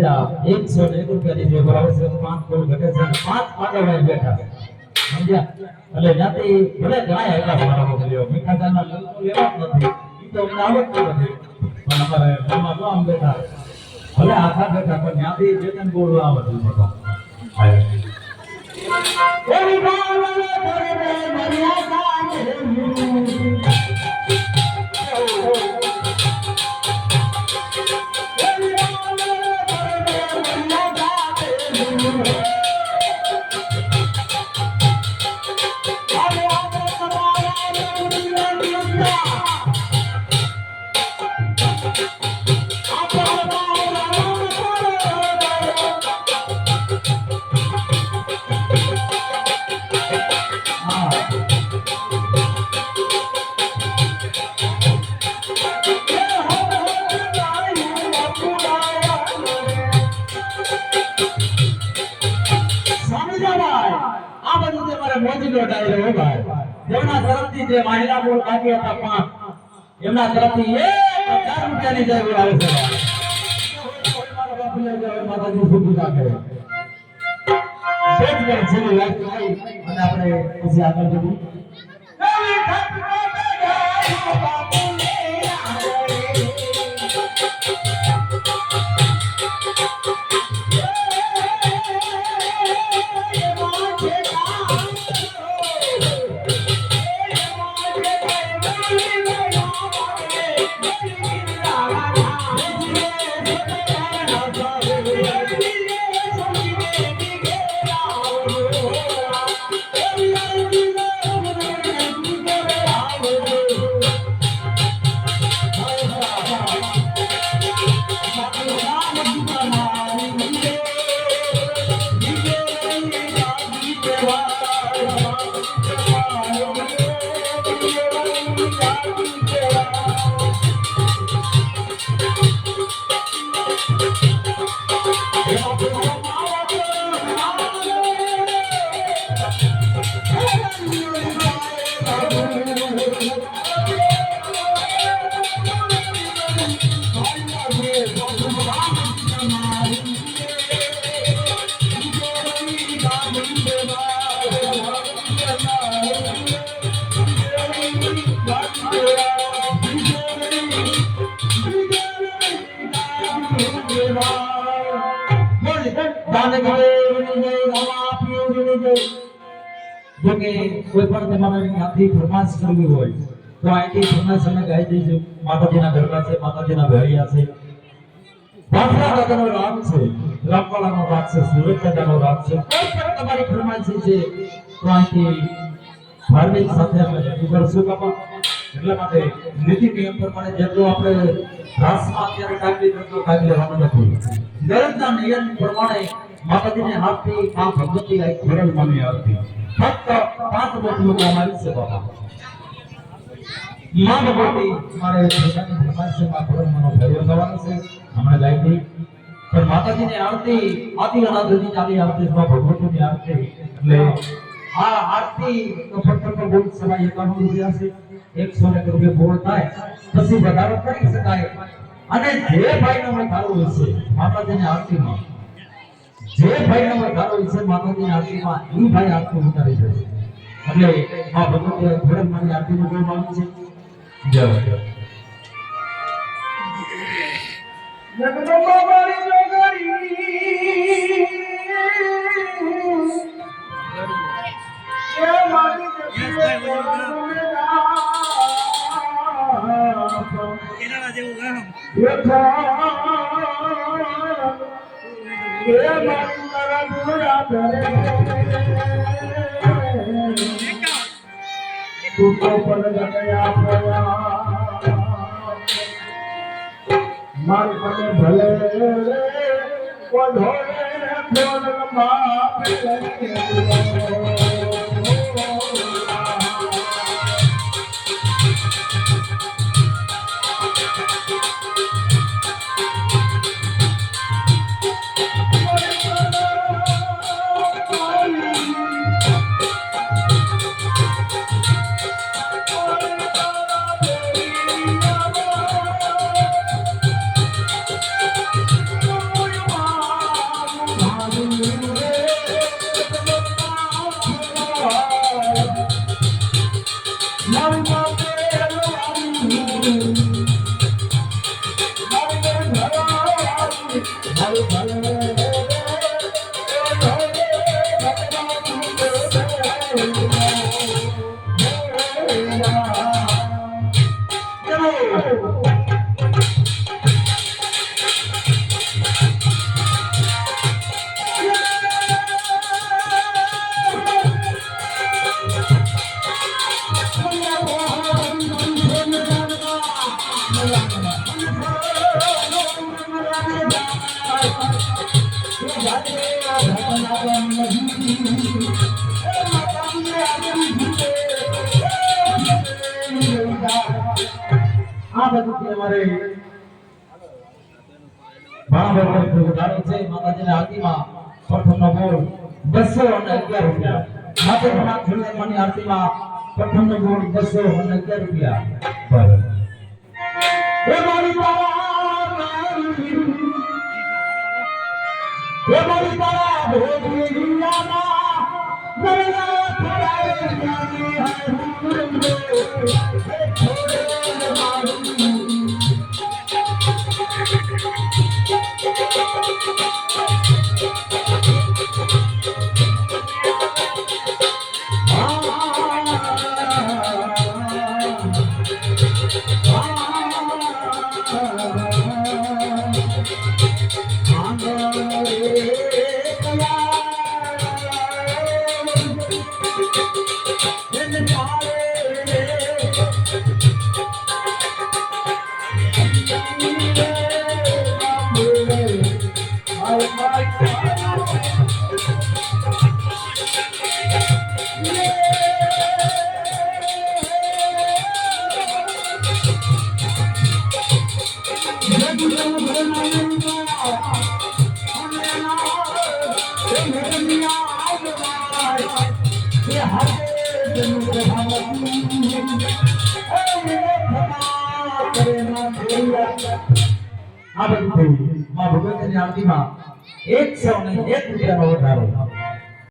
બીજા 101 રૂપિયાની જે બરાબર છે 5 ગોળ ઘટે છે 5 પાડવાય બેઠા છે સમજ્યા એટલે ત્યાંથી ભલે ઘણા એટલા માણસો મળ્યો મીઠા ચાના લોકો લેવા જ નથી એ તો અમને આવડતું નથી પણ અમારે ઘરમાં તો આમ બેઠા ભલે આખા બેઠા પણ ત્યાંથી બે ત્રણ ગોળ આવડતું મોટા જે મહિલા બોલ બાકી હતા 5 એમના તરફથી 4 રૂપિયાની જરૂર આવે છે મારા બાપુ લઈ જાય માતાજી સુખી રાખે બેટ બેટ છેલ્લી વાત આવી અને આપણે પછી આગળ વધીએ જો કે કોઈ પણ તમારે ત્યાંથી ફરમાશ કરવી હોય તો અહીંથી ફરમાશ અમે ગાઈ દઈશું માતાજીના ગરબા છે માતાજીના ભેળિયા છે ભાષા દાદાનો રાગ છે રામવાલાનો રાગ છે સુરત દાદાનો રાગ છે કોઈ પણ તમારી ફરમાશ છે તો અહીંથી ધાર્મિક સાથે અમે રજૂ કરશું કાપા એટલા માટે નીતિ નિયમ પ્રમાણે જેટલું આપણે રાસમાં અત્યારે કાઢી એટલું કાઢી લેવાનું નથી દરેકના નિયમ પ્રમાણે માતાજીને હાથથી આ ભગવતી આ ખોરલ માની આવતી ફક્ત 5 બોટલો અમારી છે બાપા માં ભગવતી મારે પોતાની ફરમાઈશમાં ખોરલ માનો ભેળો થવાનો છે હમણાં ગાઈ પણ માતાજીની આરતી આદિ અનાદિની ચાલી આવતી છે ભગવતીની આરતી એટલે આ આરતી તો ફક્ત બોલ સમય 51 રૂપિયા છે 101 રૂપિયા પૂરો થાય પછી વધારો કરી શકાય અને જે ભાઈનો વધારો હશે માતાજીની આરતીમાં જે ભાઈનો વધારો હશે માતાજીની આરતીમાં એ ભાઈ આરતી ઉતારી જશે એટલે આ ભગવતી ખોરલ માની આરતીનું કોઈ માંગ છે જય જગદંબા મારી જોગરી એ મારી કેના જેવું ગામ એ મારી મારા દુરા કરે તું તો પર ગયા પ્રયા માર મને ભલે કોઢોળે ફોન માપ બધું અમારે ભાવનગર વધારો છે માતાજીના આરતીમાં પ્રથમનો બોલ 211 રૂપિયા માતાજીના ખોડિયારની આરતીમાં પ્રથમનો બોલ 211 રૂપિયા એ મારી તારા ભોગી દુનિયામાં નરલા ખરાય જાની આ બધું થયું માં ભગવતીની આરતીમાં 101 રૂપિયાનો વધારો